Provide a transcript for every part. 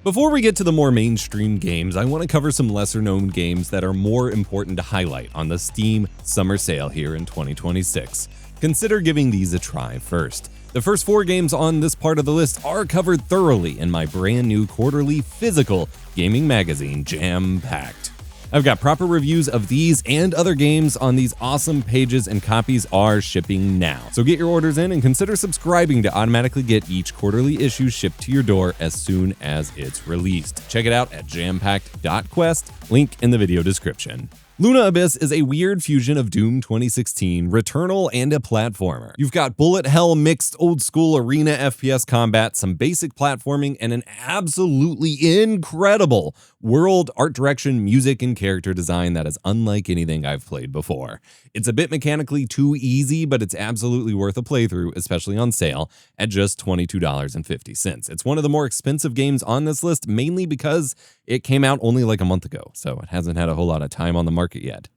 Before we get to the more mainstream games, I want to cover some lesser-known games that are more important to highlight on the Steam Summer Sale here in 2026. Consider giving these a try first. The first 4 games on this part of the list are covered thoroughly in my brand new quarterly physical gaming magazine, Jam Packed. I've got proper reviews of these and other games on these awesome pages, and copies are shipping now. So get your orders in and consider subscribing to automatically get each quarterly issue shipped to your door as soon as it's released. Check it out at jampacked.quest, link in the video description. Luna Abyss is a weird fusion of Doom 2016, Returnal, and a platformer. You've got bullet hell mixed old school arena FPS combat, some basic platforming, and an absolutely incredible world, art direction, music, and character design that is unlike anything I've played before. It's a bit mechanically too easy, but it's absolutely worth a playthrough, especially on sale at just $22.50. It's one of the more expensive games on this list, mainly because it came out only like a month ago, so it hasn't had a whole lot of time on the market yet.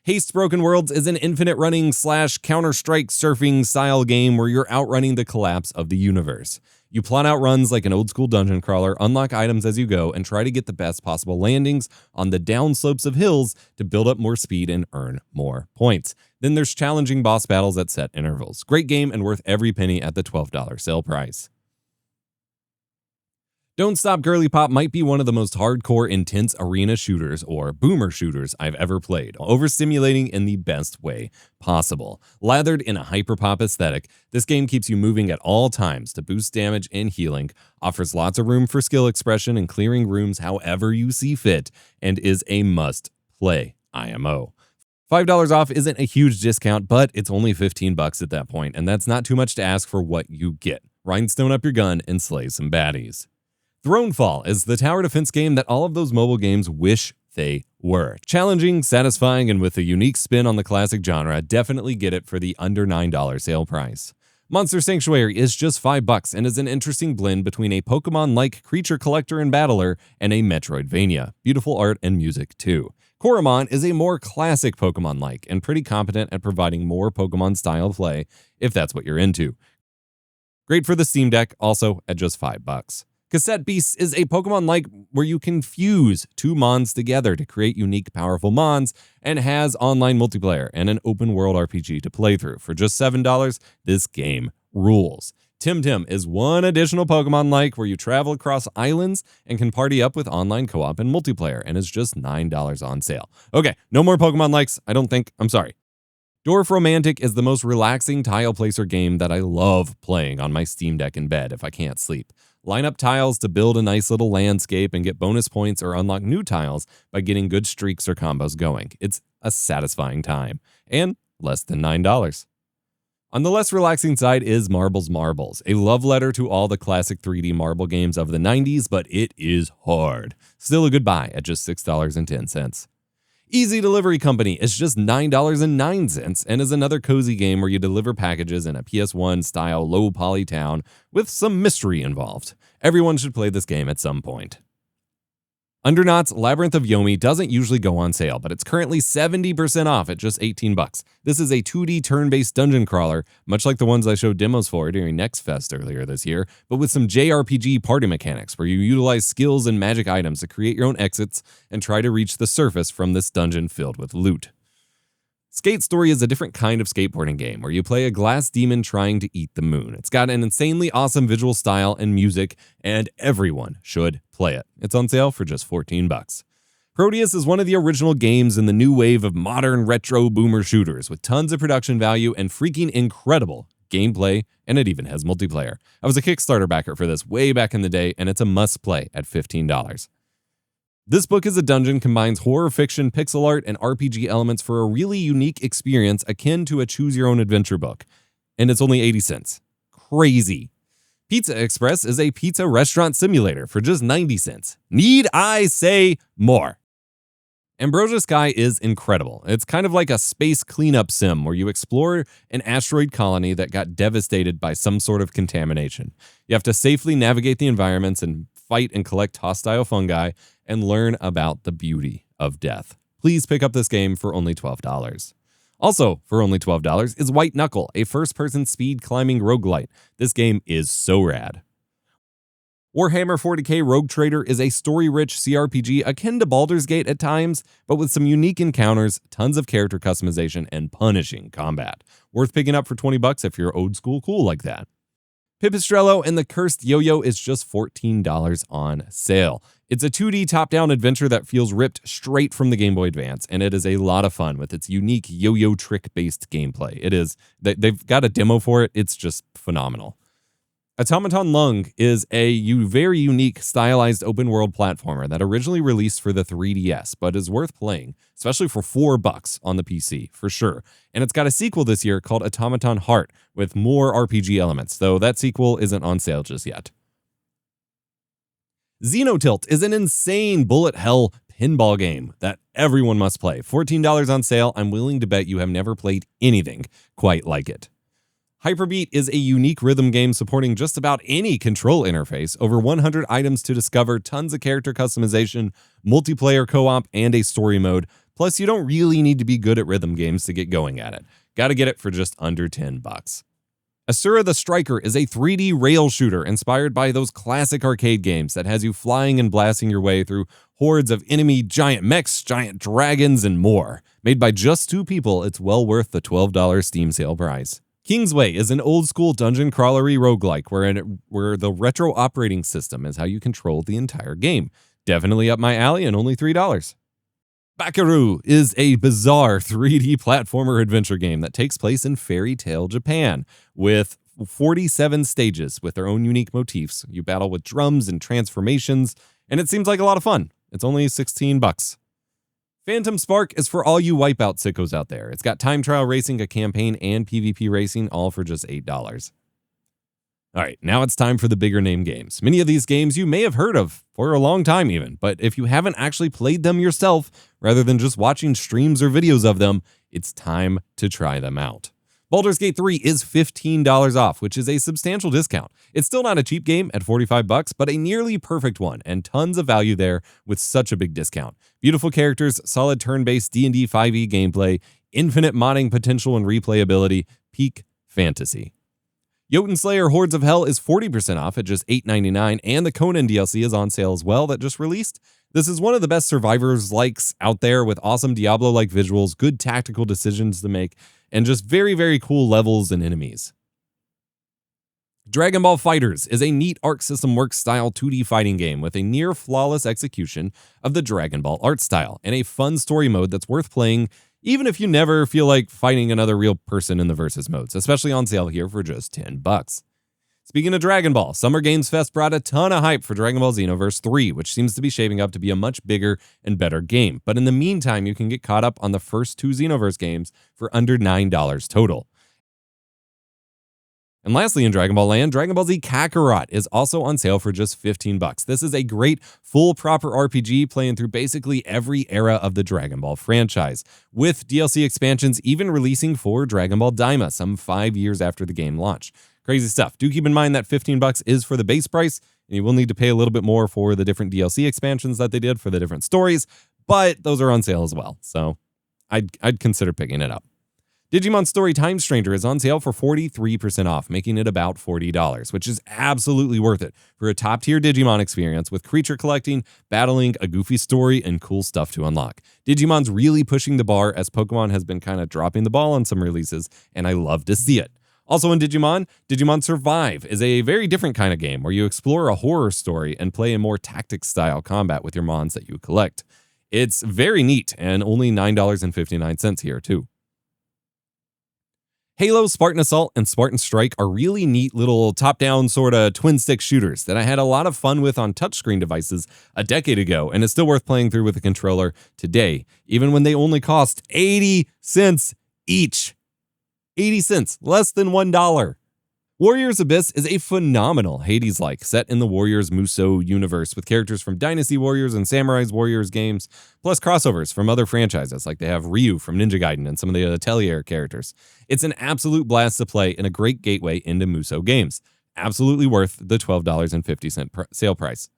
Haste Broken Worlds is an infinite running / Counter-Strike surfing style game where you're outrunning the collapse of the universe. You plot out runs like an old school dungeon crawler, unlock items as you go, and try to get the best possible landings on the downslopes of hills to build up more speed and earn more points. Then there's challenging boss battles at set intervals. Great game and worth every penny at the $12 sale price. Don't Stop Girlypop might be one of the most hardcore, intense arena shooters or boomer shooters I've ever played, overstimulating in the best way possible. Lathered in a hyperpop aesthetic, this game keeps you moving at all times to boost damage and healing, offers lots of room for skill expression and clearing rooms however you see fit, and is a must-play IMO. $5 off isn't a huge discount, but it's only $15 at that point, and that's not too much to ask for what you get. Rhinestone up your gun and slay some baddies. Thronefall is the tower defense game that all of those mobile games wish they were. Challenging, satisfying, and with a unique spin on the classic genre, definitely get it for the under $9 sale price. Monster Sanctuary is just $5 and is an interesting blend between a Pokemon-like creature collector and battler and a Metroidvania. Beautiful art and music too. Coromon is a more classic Pokemon-like and pretty competent at providing more Pokemon-style play if that's what you're into. Great for the Steam Deck, also at just $5. Cassette Beasts is a Pokemon-like where you can fuse 2 Mons together to create unique, powerful Mons, and has online multiplayer and an open-world RPG to play through. For just $7, this game rules. TemTem is one additional Pokemon-like where you travel across islands and can party up with online co-op and multiplayer, and is just $9 on sale. Okay, no more Pokemon-likes, I don't think. I'm sorry. Dorfromantik is the most relaxing tile placer game that I love playing on my Steam Deck in bed if I can't sleep. Line up tiles to build a nice little landscape and get bonus points or unlock new tiles by getting good streaks or combos going. It's a satisfying time, and less than $9. On the less relaxing side is Marbles Marbles, a love letter to all the classic 3D marble games of the 90s, but it is hard. Still a good buy at just $6.10. Easy Delivery Company is just $9.09 and is another cozy game where you deliver packages in a PS1-style low-poly town with some mystery involved. Everyone should play this game at some point. Undernauts Labyrinth of Yomi doesn't usually go on sale, but it's currently 70% off at just $18. This is a 2D turn-based dungeon crawler, much like the ones I showed demos for during Next Fest earlier this year, but with some JRPG party mechanics where you utilize skills and magic items to create your own exits and try to reach the surface from this dungeon filled with loot. Skate Story is a different kind of skateboarding game where you play a glass demon trying to eat the moon. It's got an insanely awesome visual style and music, and everyone should play it. It's on sale for just $14. Prodeus is one of the original games in the new wave of modern retro boomer shooters with tons of production value and freaking incredible gameplay, and it even has multiplayer. I was a Kickstarter backer for this way back in the day, and it's a must-play at $15. This book is a dungeon combines horror fiction, pixel art, and RPG elements for a really unique experience akin to a choose-your-own-adventure book. And it's only 80 cents. Crazy. Pizza Express is a pizza restaurant simulator for just 90 cents. Need I say more? Ambrosia Sky is incredible. It's kind of like a space cleanup sim where you explore an asteroid colony that got devastated by some sort of contamination. You have to safely navigate the environments and fight and collect hostile fungi and learn about the beauty of death. Please pick up this game for only $12. Also, for only $12 is White Knuckle, a first-person speed climbing roguelite. This game is so rad. Warhammer 40k Rogue Trader is a story-rich CRPG akin to Baldur's Gate at times, but with some unique encounters, tons of character customization, and punishing combat. Worth picking up for $20 if you're old school cool like that. Pipistrello and the Cursed Yo-Yo is just $14 on sale. It's a 2D top-down adventure that feels ripped straight from the Game Boy Advance, and it is a lot of fun with its unique yo-yo trick-based gameplay. It is. They've got a demo for it. It's just phenomenal. Automaton Lung is a very unique, stylized open-world platformer that originally released for the 3DS, but is worth playing, especially for $4 on the PC, for sure. And it's got a sequel this year called Automaton Heart, with more RPG elements, though that sequel isn't on sale just yet. XENOTILT is an insane bullet hell pinball game that everyone must play. $14 on sale. I'm willing to bet you have never played anything quite like it. HYPERBEAT is a unique rhythm game supporting just about any control interface, over 100 items to discover, tons of character customization, multiplayer co-op, and a story mode. Plus, you don't really need to be good at rhythm games to get going at it. Gotta get it for just under $10. ASURA The Striker is a 3D rail shooter inspired by those classic arcade games that has you flying and blasting your way through hordes of enemy giant mechs, giant dragons, and more. Made by just 2 people, it's well worth the $12 Steam sale price. Kingsway is an old-school dungeon crawlery roguelike where the retro operating system is how you control the entire game. Definitely up my alley and only $3. BAKERU is a bizarre 3D platformer adventure game that takes place in fairy tale Japan, with 47 stages with their own unique motifs. You battle with drums and transformations, and it seems like a lot of fun. It's only $16. Phantom Spark is for all you Wipeout sickos out there. It's got time trial racing, a campaign, and PvP racing, all for just $8. All right, now it's time for the bigger name games. Many of these games you may have heard of for a long time even, but if you haven't actually played them yourself, rather than just watching streams or videos of them, it's time to try them out. Baldur's Gate 3 is $15 off, which is a substantial discount. It's still not a cheap game at $45, but a nearly perfect one, and tons of value there with such a big discount. Beautiful characters, solid turn-based D&D 5e gameplay, infinite modding potential and replayability, peak fantasy. Jotunnslayer Hordes of Hel is 40% off at just $8.99, and the Conan DLC is on sale as well that just released. This is one of the best survivors-likes out there with awesome Diablo-like visuals, good tactical decisions to make, and just very, very cool levels and enemies. Dragon Ball FighterZ is a neat Arc System Works style 2D fighting game with a near flawless execution of the Dragon Ball art style and a fun story mode that's worth playing even if you never feel like fighting another real person in the versus modes, especially on sale here for just $10. Speaking of Dragon Ball, Summer Games Fest brought a ton of hype for Dragon Ball XenoVerse 3, which seems to be shaping up to be a much bigger and better game. But in the meantime, you can get caught up on the first 2 XenoVerse games for under $9 total. And lastly, in Dragon Ball Land, Dragon Ball Z Kakarot is also on sale for just $15. This is a great, full, proper RPG playing through basically every era of the Dragon Ball franchise, with DLC expansions even releasing for Dragon Ball Daima some 5 years after the game launch. Crazy stuff. Do keep in mind that $15 is for the base price, and you will need to pay a little bit more for the different DLC expansions that they did for the different stories, but those are on sale as well, so I'd consider picking it up. Digimon Story Time Stranger is on sale for 43% off, making it about $40, which is absolutely worth it for a top-tier Digimon experience with creature collecting, battling, a goofy story, and cool stuff to unlock. Digimon's really pushing the bar as Pokemon has been kind of dropping the ball on some releases, and I love to see it. Also in Digimon Survive is a very different kind of game where you explore a horror story and play a more tactics-style combat with your mons that you collect. It's very neat and only $9.59 here too. Halo, Spartan Assault, and Spartan Strike are really neat little top-down sort of twin-stick shooters that I had a lot of fun with on touchscreen devices a decade ago, and it's still worth playing through with a controller today, even when they only cost 80 cents each. 80 cents, less than $1. Warriors Abyss is a phenomenal Hades-like set in the Warriors Musou universe with characters from Dynasty Warriors and Samurai's Warriors games, plus crossovers from other franchises like they have Ryu from Ninja Gaiden and some of the Atelier characters. It's an absolute blast to play and a great gateway into Musou games. Absolutely worth the $12.50 sale price.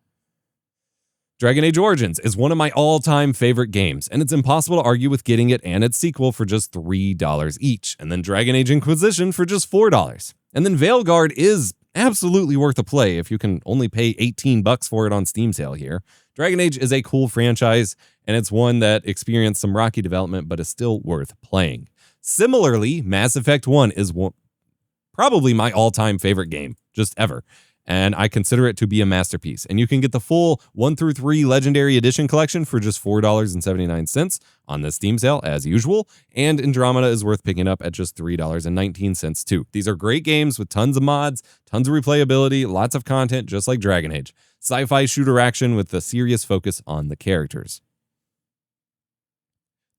Dragon Age Origins is one of my all-time favorite games, and it's impossible to argue with getting it and its sequel for just $3 each, and then Dragon Age Inquisition for just $4. And then Veilguard is absolutely worth a play if you can only pay 18 bucks for it on Steam sale here. Dragon Age is a cool franchise, and it's one that experienced some rocky development, but is still worth playing. Similarly, Mass Effect 1 is probably my all-time favorite game, just ever. And I consider it to be a masterpiece. And you can get the full 1 through 3 Legendary Edition collection for just $4.79 on the Steam sale, as usual. And Andromeda is worth picking up at just $3.19 too. These are great games with tons of mods, tons of replayability, lots of content, just like Dragon Age. Sci-fi shooter action with a serious focus on the characters.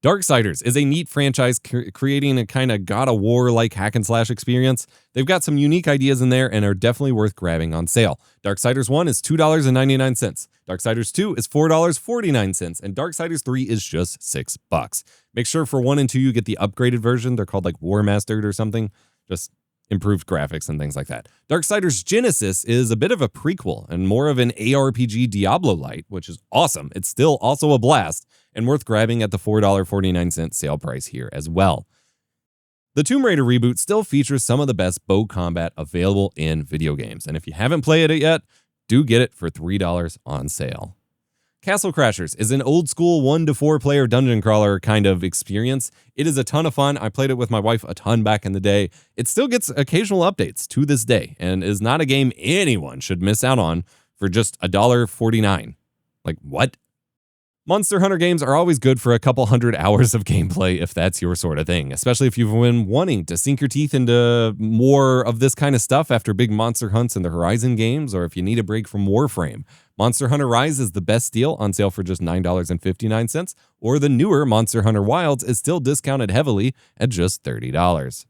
Darksiders is a neat franchise creating a kind of God of War-like hack and slash experience. They've got some unique ideas in there and are definitely worth grabbing on sale. Darksiders 1 is $2.99. Darksiders 2 is $4.49, and Darksiders 3 is just $6. Make sure for 1 and 2 you get the upgraded version. They're called like War Mastered or something. Just improved graphics and things like that. Darksiders Genesis is a bit of a prequel and more of an ARPG Diablo-light, which is awesome. It's still also a blast and worth grabbing at the $4.49 sale price here as well. The Tomb Raider reboot still features some of the best bow combat available in video games, and if you haven't played it yet, do get it for $3 on sale. Castle Crashers is an old school 1 to 4 player dungeon crawler kind of experience. It is a ton of fun. I played it with my wife a ton back in the day. It still gets occasional updates to this day and is not a game anyone should miss out on for just $1.49. Like, what? Monster Hunter games are always good for a couple hundred hours of gameplay if that's your sort of thing, especially if you've been wanting to sink your teeth into more of this kind of stuff after big monster hunts in the Horizon games, or if you need a break from Warframe. Monster Hunter Rise is the best deal, on sale for just $9.59, or the newer Monster Hunter Wilds is still discounted heavily at just $30.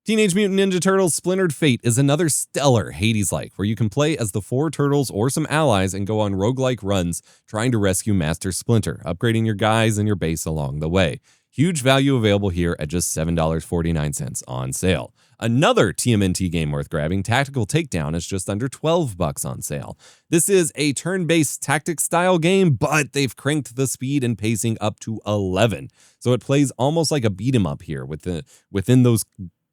Teenage Mutant Ninja Turtles Splintered Fate is another stellar Hades-like, where you can play as the 4 turtles or some allies and go on roguelike runs trying to rescue Master Splinter, upgrading your guys and your base along the way. Huge value available here at just $7.49 on sale. Another TMNT game worth grabbing, Tactical Takedown, is just under $12 on sale. This is a turn-based tactics-style game, but they've cranked the speed and pacing up to 11. So it plays almost like a beat-em-up here within those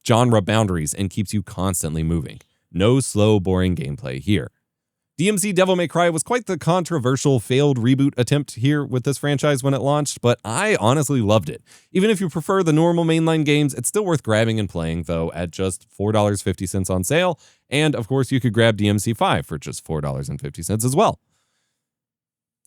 genre boundaries and keeps you constantly moving. No slow, boring gameplay here. DMC Devil May Cry was quite the controversial failed reboot attempt here with this franchise when it launched, but I honestly loved it. Even if you prefer the normal mainline games, it's still worth grabbing and playing, though, at just $4.50 on sale. And of course, you could grab DMC 5 for just $4.50 as well.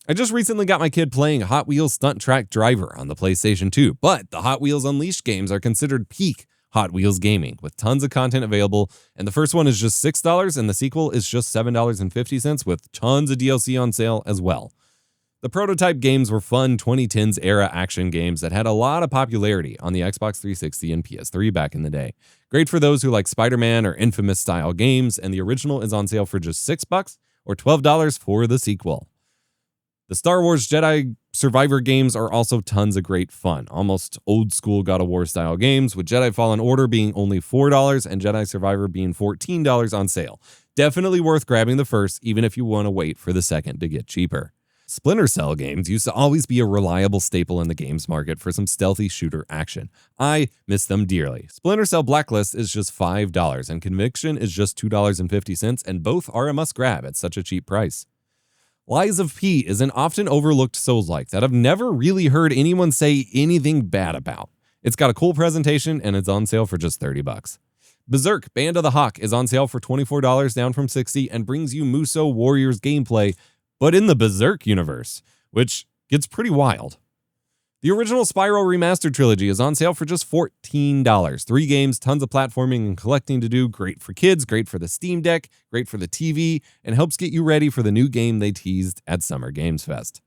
I just recently got my kid playing Hot Wheels Stunt Track Driver on the PlayStation 2, but the Hotwheels Unleashed games are considered peak Hot Wheels gaming, with tons of content available, and the first one is just $6 and the sequel is just $7.50 with tons of DLC on sale as well. The prototype games were fun 2010s era action games that had a lot of popularity on the Xbox 360 and PS3 back in the day. Great for those who like Spider-Man or Infamous style games, and the original is on sale for just $6 or $12 for the sequel. The Star Wars Jedi Survivor games are also tons of great fun, almost old school God of War style games, with Jedi Fallen Order being only $4 and Jedi Survivor being $14 on sale. Definitely worth grabbing the first, even if you want to wait for the second to get cheaper. Splinter Cell games used to always be a reliable staple in the games market for some stealthy shooter action. I miss them dearly. Splinter Cell Blacklist is just $5 and Conviction is just $2.50, and both are a must grab at such a cheap price. Lies of P is an often overlooked Souls-like that I've never really heard anyone say anything bad about. It's got a cool presentation and it's on sale for just $30. Berserk Band of the Hawk is on sale for $24 down from $60 and brings you Muso Warriors gameplay, but in the Berserk universe, which gets pretty wild. The original Spyro Remastered Trilogy is on sale for just $14. 3 games, tons of platforming and collecting to do, great for kids, great for the Steam Deck, great for the TV, and helps get you ready for the new game they teased at Summer Games Fest.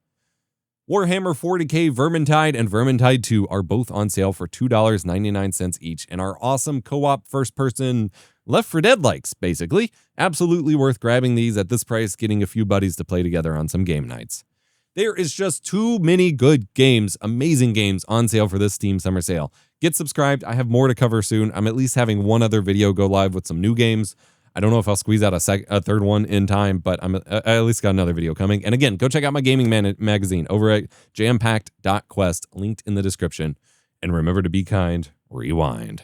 Warhammer 40k Vermintide and Vermintide 2 are both on sale for $2.99 each and are awesome co-op first-person Left 4 Dead likes, basically. Absolutely worth grabbing these at this price, getting a few buddies to play together on some game nights. There is just too many good games, amazing games on sale for this Steam Summer Sale. Get subscribed. I have more to cover soon. I'm at least having one other video go live with some new games. I don't know if I'll squeeze out a third one in time, but I at least got another video coming. And again, go check out my gaming magazine over at jampacked.quest, linked in the description. And remember to be kind, rewind.